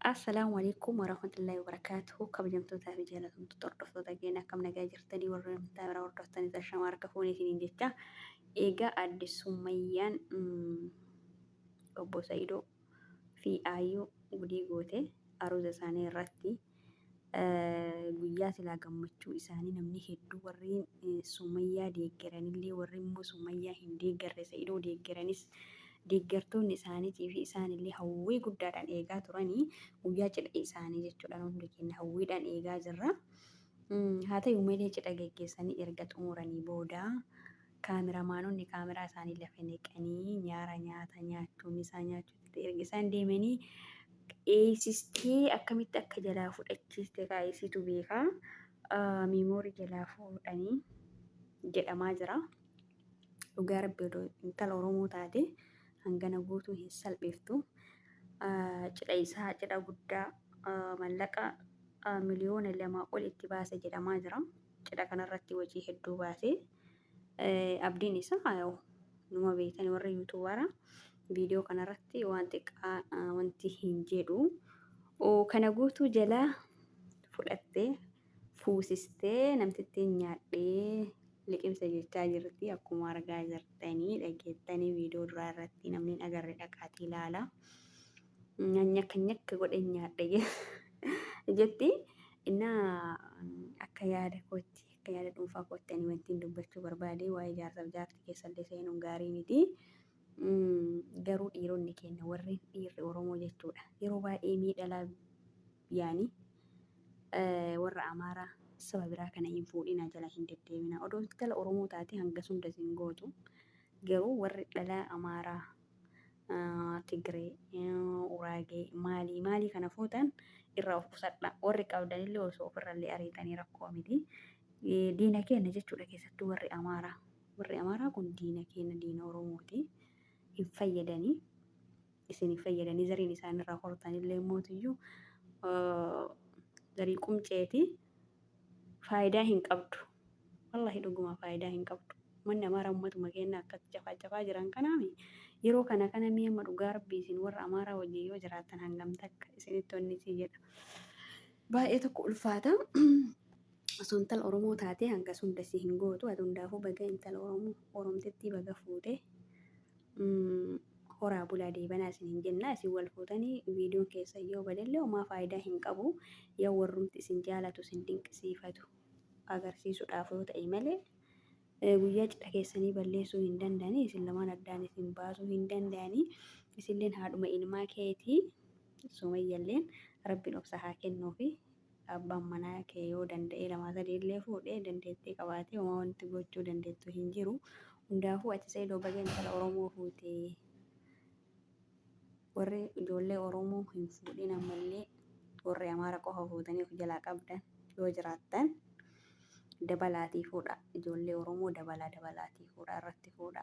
السلام عليكم ورحمة الله وبركاته. كبجمتوتا في جالة تطرفتوتا جينا كم نجا جرتني ورم تامرا ورتفتني تشمار كفوني سنين جتا إيجا أدي سميان أبو سيدو في آيو ودي قوتي أروز ساني رتي guyyaa silaa gammachuu isaanii namni hedduu warreen Sumayyaa deeggaran illee warreen immoo Sumayyaa hin deeggarre Sa'idoo deeggaranis deeggartoonni isaaniitii fi isaanillee hawwii guddaadhaan eegaa turanii guyyaa cidha isaanii jechuudhaan hundi keenya hawwiidhaan eegaa jirra. Haa ta'u malee cidha geggeessanii erga xumuranii booda kaameramaanonni kaameraa isaanii lafa neqanii nyaara nyaata nyaachuu misaa nyaachuutti erga isaan deemanii eessistee akkamitti akka jalaa fudhachiiste kaa'isitu beekaa. Miimoorii jalaa fuudhanii jedhamaa jira. Dhugaa rabbi intala Oromoo taate hangana guutuu hin salphiftu. Cidha isaa cidha guddaa mallaqa miliyoona 2 ol itti baase jedhamaa jira. Cidha kanarratti hojii hedduu baase. Abdiin isaa numa beektan warra yuutuubaraa. Viidiyoo kanarratti wanti hin jedhu kana guutuu jala fudhattee fuusistee namtittiin nyaadhee liqimsa jechaa jirti. Akkuma argaa jirtanii dhageettanii viidiyoo duraa irratti namni agarre dhaqaatii ilaala. Nyakka godhe nyaadhe jetti. Innaa akka yaada kootti akka yaada dhuunfaa kootti ani wantiin dubbachuu barbaade waa'ee jaarsaaf jaartii keessallee seenuun gaarii miti. Garuu dhiironni keenya warri dhiirri Oromoo jechuudha yeroo baay'ee miidhalaa yaani warra Amaaraa saba biraa kana hin fuudhina jala hin deddeebina. Odoo intala Oromoo taate hanga sun hin gootu. Garuu warri dhalaa Amaaraa Tigree Uraagee maalii kana fuutan irraa of qusadha. Warri qabdanillee osoo ofirrallee ariitanii rakkoo miti. Diina keenya jechuudha keessattuu warri Amaaraa kun diina keenya diina Oromooti. Hin fayyadanii isin hin fayyadanii zariin isaanirraa hortanillee mootiyyuu zarii qumceeti faayidaa hin qabdu. Wallahi dhuguma faayidaa hin qabdu. Manni Amaaraa ummatuma keenya akkatti cafaa jiran kanaami yeroo kana mi'amma dhugaa rabbii isin warra Amaaraa wajjin yoo jiraattan hangam takka isinitti onnisi jedha. Baay'ee tokko ulfaata. Osoo intala Oromoo taate hanga sun dasii hin gootu. Ati hundaafuu baga intala Oromtitti baga fuute. Horaa bulaa deebanaa isin hin jenna. Isin wal fuutanii viidiyoon keessa yoo badallee homaa faayidaa hin qabu. Yoo warrumti isin jaalatu isin dinqisiifatu agarsiisuudhaaf yoo ta'e malee guyyaa cidha keessanii balleessuu hin danda'anii. Isin lamaan addaan isin baasuu hin danda'anii. Isinleen haadhuma ilmaa keetii Sumayyalleen rabbiin obsa haa kennuufi abbaan manaa kee yoo danda'e 2-3 illee fuudhee dandeettii qabaatee homaa wanti gochuu dandeettu hin jiru. Hundaafuu ati Sa'idoo baga intala Oromoo fuute. Warri ijoollee Oromoo hin fuudhin ammallee warri Amaaraa qofa fuutanii of jalaa qabdan yoo jiraattan dabalaatii fuudha. Ijoollee Oromoo dabalaatii fuudha irratti fuudha.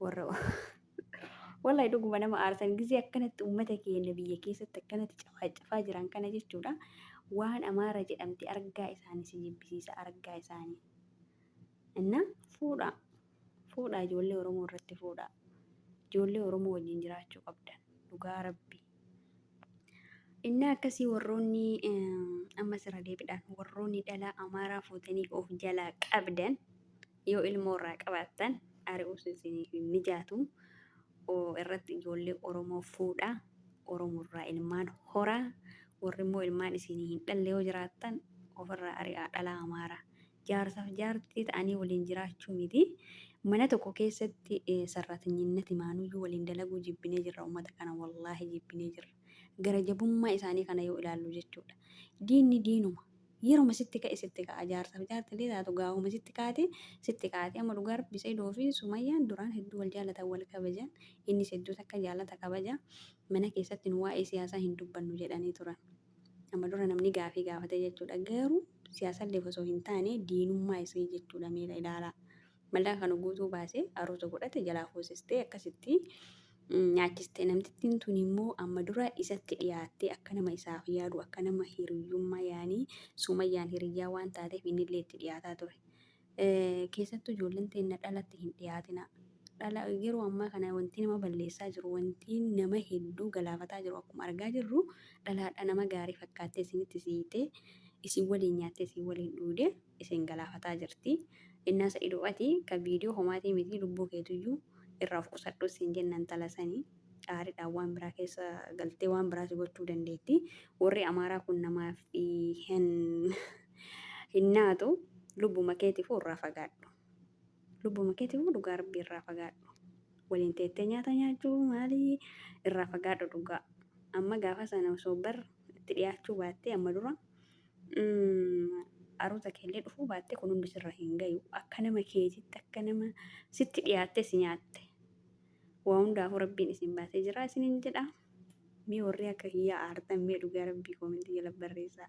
Warra wallahi dhuguma nama aarsan gisee akkanatti uummata keenya biyya keessatti akkanatti cafaa jiran kana jechuudha. Waan Amaaraa jedhamti argaa isaanii si jibbisiisa argaa isaanii. Inna fuudha ijoollee Oromoo irratti fuudha. Ijoollee Oromoo wajjin jiraachuu qabdan dhugaa rabbi. Inna akkasii warroonni amma sirra deebiidhaan warroonni dhalaa Amaaraa fuutanii of jalaa qabdan yoo ilmoo irraa qabaattan ari'uus isiniif hin mijaatu. Irratti ijoollee Oromoo fuudha. Oromoo irraa ilmaan horaa. Warri immoo ilmaan isinii hin dhalle yoo jiraattan ofirraa ari'aa dhalaa Amaaraa. Jaarsaaf jaartii ta'anii waliin jiraachuu miti. Mana tokko keessatti sarratanyinati maanuyyuu waliin dalaguu jibbinee jirra. Uummata kana wallaahi jibbinee jirra. Gara jabummaa isaanii kana yoo ilaallu jechuudha. Diinni diinuma. Yeroo sitti ka'e sitti ka'a. Jaarsaaf jaartillee taatu gaahuma sitti kaate amma dhugaa rabbi Sa'idoo fi Sumayyaan duraan hedduu wal jaalatan wal kabajan. Innis hedduu takka jaalata kabaja. Mana keessatti nu waa'ee siyaasaa hin dubbannu jedhanii turan. Amma dura namni gaafii gaafate jechuudha. Garuu siyaasallee osoo hin taane diinummaa isii jechuudha. Meela ilaalaa. Malaa kan guutuu baasee aroota godhate jalaa hoosistee akkasitti nyaachiste. Namtittiin tun immoo amma dura isatti dhiyaattee akka nama isaaf yaadu akka nama hiriyyummaa yaanii Sumayyaan hiriyyaa waan taateef innillee itti dhiyaataa ture. Keessattuu ijoolleen teenya dhalatti hin dhiyaatina. Dhala yeroo ammaa kana wanti nama balleessaa jiru wanti nama hedduu galaafataa jiru akkuma argaa jirru dhalaadha nama gaarii fakkaattee isinitti siitee isin waliin nyaattee isin waliin dhuudee isin galaafataa jirti. Innaasa idoo'ati kan viidiyoo homaatii miti lubbuu keetuyyuu irraa of qusadhu siin jennan talasanii qaariidhaan waan biraa keessa galtee waan biraas gochuu dandeetti. Warri Amaaraa kun namaaf hin naatu lubbuma keetiif irraa fagaadhu. Lubbuma keetiif dhugaa rabbii irraa fagaadhu. Waliin teettee nyaata nyaachuu maalii irraa fagaadhu dhugaa. Amma gaafa sana osoo bar itti dhiyaachuu baattee amma dura aroota keellee dhufuu baattee kun hundi sirra hin gayu. Akka nama keetitti akka nama sitti dhiyaattee si nyaatte. Waa hundaafuu rabbiin isin baasee jira isiniin jedha. Mee warri akka hiyyaa aartan mee dhugaa rabbii koomentii jala barreessaa.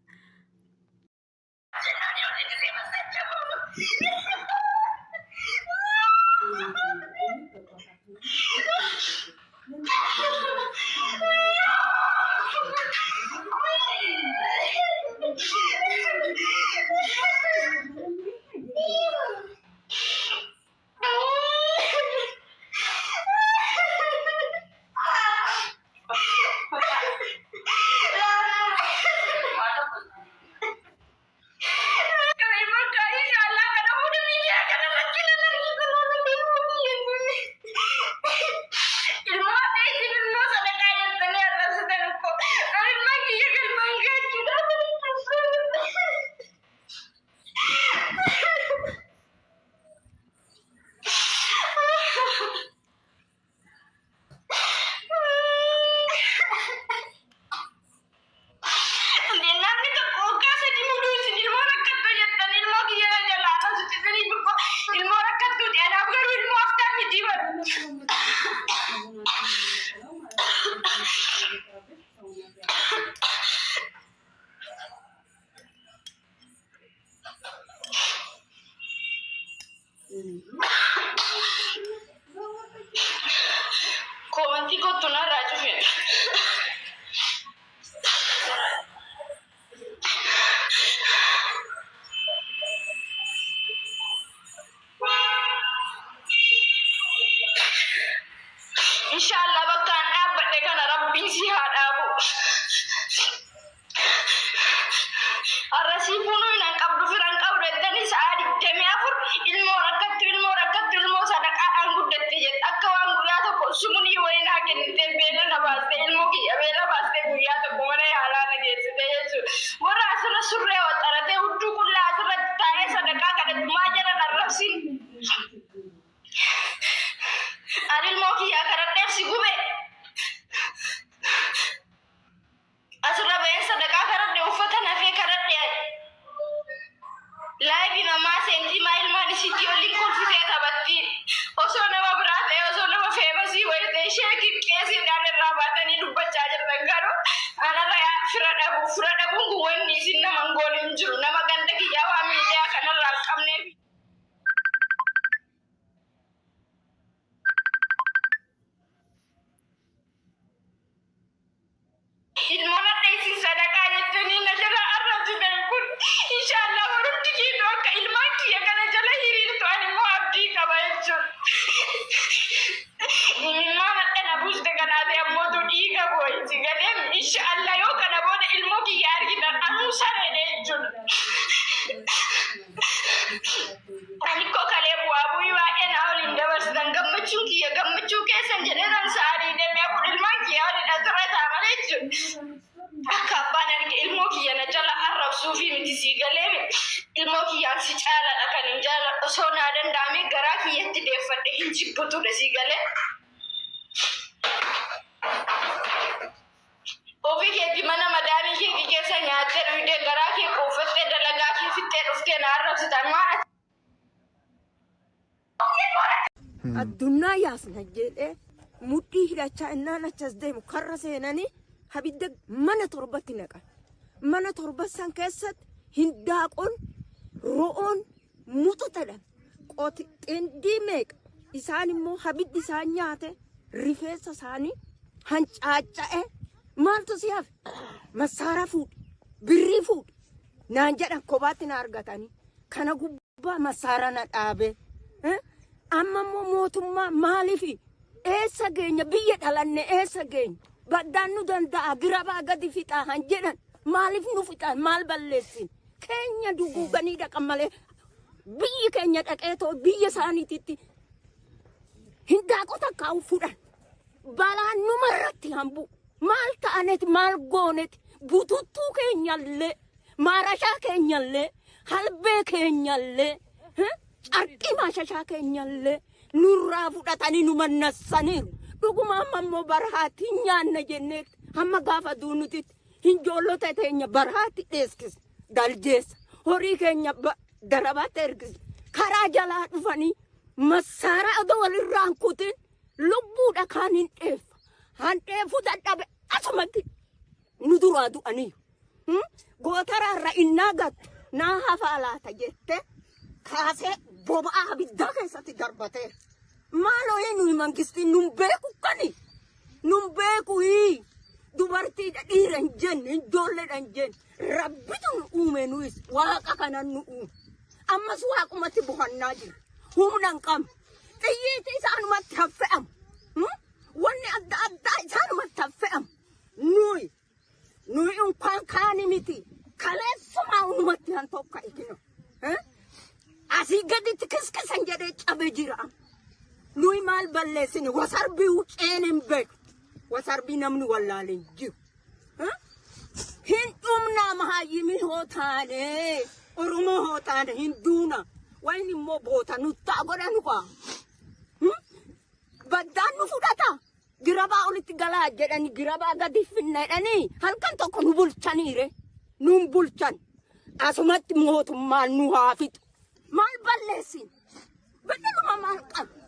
Komanti kottu narraa cufe. Inshallah bakkaan dhaabbadhe kana rabbiin si haa dhaabu. Arrasii fuunuu hin qabdu firan qabdu jettanii sa'a 24 ilmoo sadaqaadhaan guddatte jedha. Akka waan guyyaa tokko sumunii wayii naa kennitee beela na baaste ilmoo kiyya beela baaste guyyaa tokko mana yaalaa na geessite jechuudha. Warra asirra surree waxaratee hudduu qullaa asirratti taa'ee sadaqaa kadhatu maa jala narrabsin. Ani ilmoo kiyyaa kadhadheef si gube. Asirra baheen sadaqaa kadhadhe uffata nafee kadhadhe. Laayibii namaa seentii maa ilmaan isiitii waliin kolfisee taphatti. Osoo nama biraa ta'e osoo nama feemasii wayii ta'e ishee qixxeessiidhaan irraa baatanii dubbachaa jirtan garuu anarra fira dhabuun kun wanni isin nama hin goone hin jiru. Nama ganda kiyyaa waa miidiyaa kanarraa hin qabneef. Ilmoon adda isin sadaqaa jettanii na jala arrabsitan kun inshallah warumti kiitu akka ilmaan kiyya kana jala hiriirtu ani immoo abdii qaba jechuudha. Ilmaan adda na buuste kanaati ammootu dhiiga boo'isi gadeem inshallah yoo kana booda ilmoo kiyya argitan anuu sareedha jechuudha. Ani koo kalee bu'aa bu'ii baay'ee na waliin dabarsitan gammachuun kiyya gammachuu keessan jedheetan sa'aatii deemee kun ilmaan kiyya waliin asirra taa'amanii jechuudha. Akka abbaan arge ilmoo kiyya na jala arrabsuu fi miti sii galee ilmoo kiyyaan si caaladha kan hin jaaladhu osoo naa danda'ame garaa kiyyatti deeffadhe hin jibbutudha sii galee. Ofii keetti mana madaamii kee keessa nyaattee dhuydee garaa kee quufattee dalagaa kee fixxee dhuftee na arrabsitan maal addunyaa yaasna jedhee mudhii hidhachaa innaan achas deemu karra seenanii habidda mana torbatti naqan. Mana torba san keessatti hindaaqoon ro'oon mututadhan qoti xindii meeqa isaan immoo habiddi isaan nyaate rifeensa isaanii hancaaca'e maaltu si hafe massaara fuudhi birrii fuudhi naan jedhan kophaatti na argatanii kana gubbaa massaara na dhaabe amma immoo mootummaa maaliifi eessa geenya biyya dhalanne eessa geenya baddaan nu danda'a girabaa gadi fixaa han jedhan maaliif nu fixaan maal balleessin keenya duguuganii dhaqan malee biyyi keenya dhaqeetoo biyya isaaniititti hindaaqota kaa'u fudhan balaan numarratti hambu maal ta'aneeti maal gooneeti bututtuu keenyallee maarashaa keenyallee halbee keenyallee carqii maashashaa keenyallee nurraa fudhatanii nu mannassaniiru dhuguma amma immoo barhaatti hin nyaanna jenneetti hamma gaafa duunutitti hin joollota teenya barhaatti dheeskis daljeessa horii keenya darabaatti ergis karaa jalaa dhufanii massaara adoo walirraan kutin lubbuudha kaan hin dheeffa han dheefu dadhabe asumatti nu duraa du'anii gootaraarra innaa gattu naa hafaa laata jette kaasee boba'aa abiddaa keessatti darbateera maaloo nuyi mangistiin nun beeku kani nun beeku dubartiidha dhiira hin jenne ijoolleedha hin jenne rabbitu nu uume nuyis waaqa kanan nu uume ammas waaqumatti buhannaa jira humna hin qabne xiyyiiti isaanumatti haffe'amu wanni adda addaa isaanumatti haffe'amu nuyi unkaan kaani miti kaleessumaa unumatti han tokka ikino asii gaditti kiskisan jedhee cabe jira nuyi maal balleessine wasarbii wuceen hin beeku wasarbii namni wallaaleen jiru hin dhumnaa mahaayyimiin hoo taane oromoo hoo taane hin duuna wayni immoo boota nuttaa godhanu kaa baddaan nu fudhata girabaa olitti galaa jedhani girabaa gadi finna jedhanii halkan tokko nu bulchaniire nun bulchan asumatti mootummaan nu haa fixu maal balleessin badaluma maal qabu